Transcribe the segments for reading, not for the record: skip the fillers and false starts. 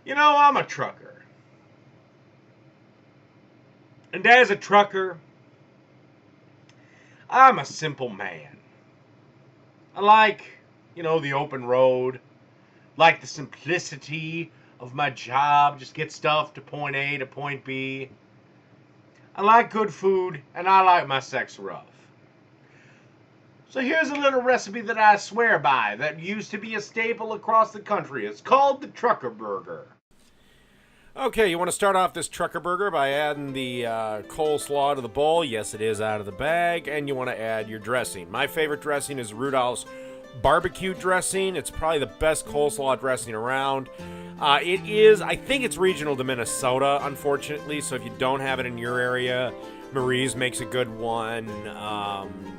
You know, I'm a trucker. And as a trucker, I'm a simple man. I like, the open road, like the simplicity of my job, just get stuff to point A to point B. I like good food, and I like my sex rough. So here's a little recipe that I swear by that used to be a staple across the country. It's called the Trucker Burger. Okay, you want to start off this trucker burger by adding the coleslaw to the bowl. Yes, it is out of the bag. And you want to add your dressing. My favorite dressing is Rudolph's barbecue dressing. It's probably the best coleslaw dressing around. I think it's regional to Minnesota, unfortunately. So if you don't have it in your area, Marie's makes a good one.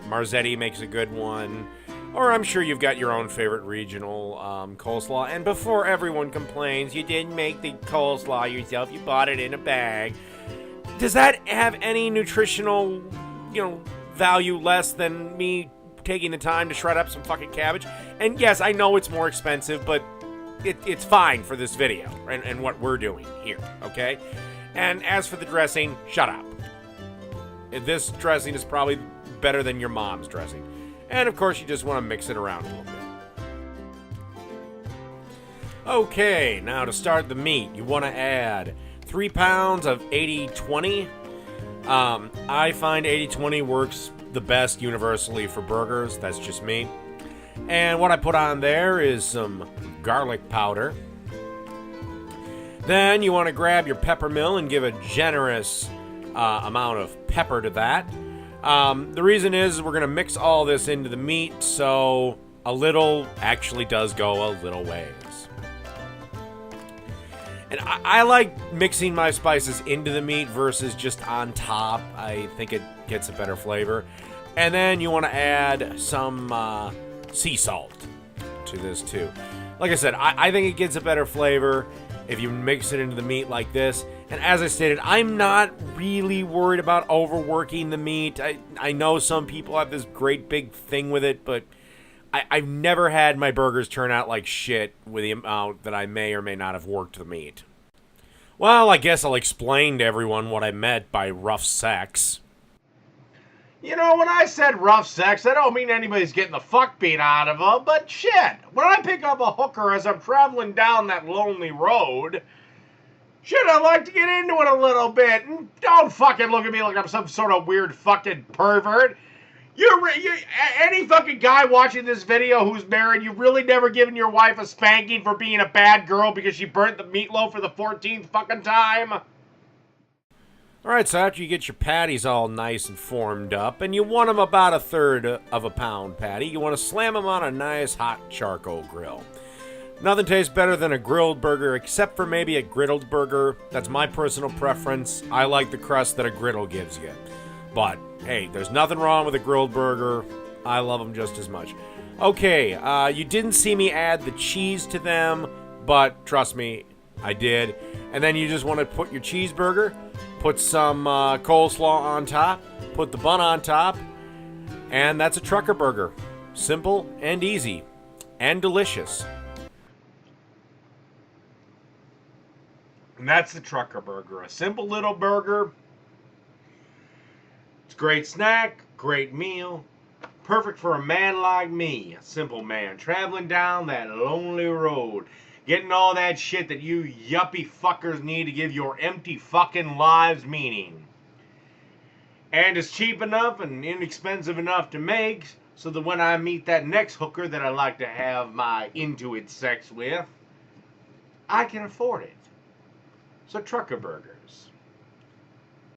Marzetti makes a good one. Or I'm sure you've got your own favorite regional coleslaw. And before everyone complains, you didn't make the coleslaw yourself, you bought it in a bag. Does that have any nutritional, value less than me taking the time to shred up some fucking cabbage? And yes, I know it's more expensive, but it's fine for this video and what we're doing here, okay? And as for the dressing, shut up. This dressing is probably better than your mom's dressing. And of course, you just want to mix it around a little bit. Okay, now to start the meat, you want to add 3 pounds of 80-20. I find 80-20 works the best universally for burgers. That's just me. And what I put on there is some garlic powder. Then you want to grab your pepper mill and give a generous amount of pepper to that. The reason is we're going to mix all this into the meat, so a little actually does go a little ways. And I like mixing my spices into the meat versus just on top. I think it gets a better flavor. And then you want to add some sea salt to this too. Like I said, I think it gets a better flavor if you mix it into the meat like this. And as I stated, I'm not really worried about overworking the meat. I know some people have this great big thing with it, but I've never had my burgers turn out like shit with the amount that I may or may not have worked the meat. Well, I guess I'll explain to everyone what I meant by rough sex. When I said rough sex, I don't mean anybody's getting the fuck beat out of them, but shit, when I pick up a hooker as I'm traveling down that lonely road, shit, I like to get into it a little bit, and don't fucking look at me like I'm some sort of weird fucking pervert. Any fucking guy watching this video who's married, you've really never given your wife a spanking for being a bad girl because she burnt the meatloaf for the 14th fucking time? Alright, so after you get your patties all nice and formed up, and you want them about 1/3 of a pound patty, you want to slam them on a nice hot charcoal grill. Nothing tastes better than a grilled burger, except for maybe a griddled burger. That's my personal preference. I like the crust that a griddle gives you. But, hey, there's nothing wrong with a grilled burger. I love them just as much. Okay, you didn't see me add the cheese to them, but trust me, I did. And then you just want to put your cheeseburger, put some coleslaw on top, put the bun on top, and that's a trucker burger. Simple and easy, and delicious. And that's the Trucker Burger. A simple little burger. It's a great snack, great meal. Perfect for a man like me, a simple man, traveling down that lonely road. Getting all that shit that you yuppie fuckers need to give your empty fucking lives meaning. And it's cheap enough and inexpensive enough to make so that when I meet that next hooker that I like to have my into it sex with, I can afford it. So Trucker Burgers.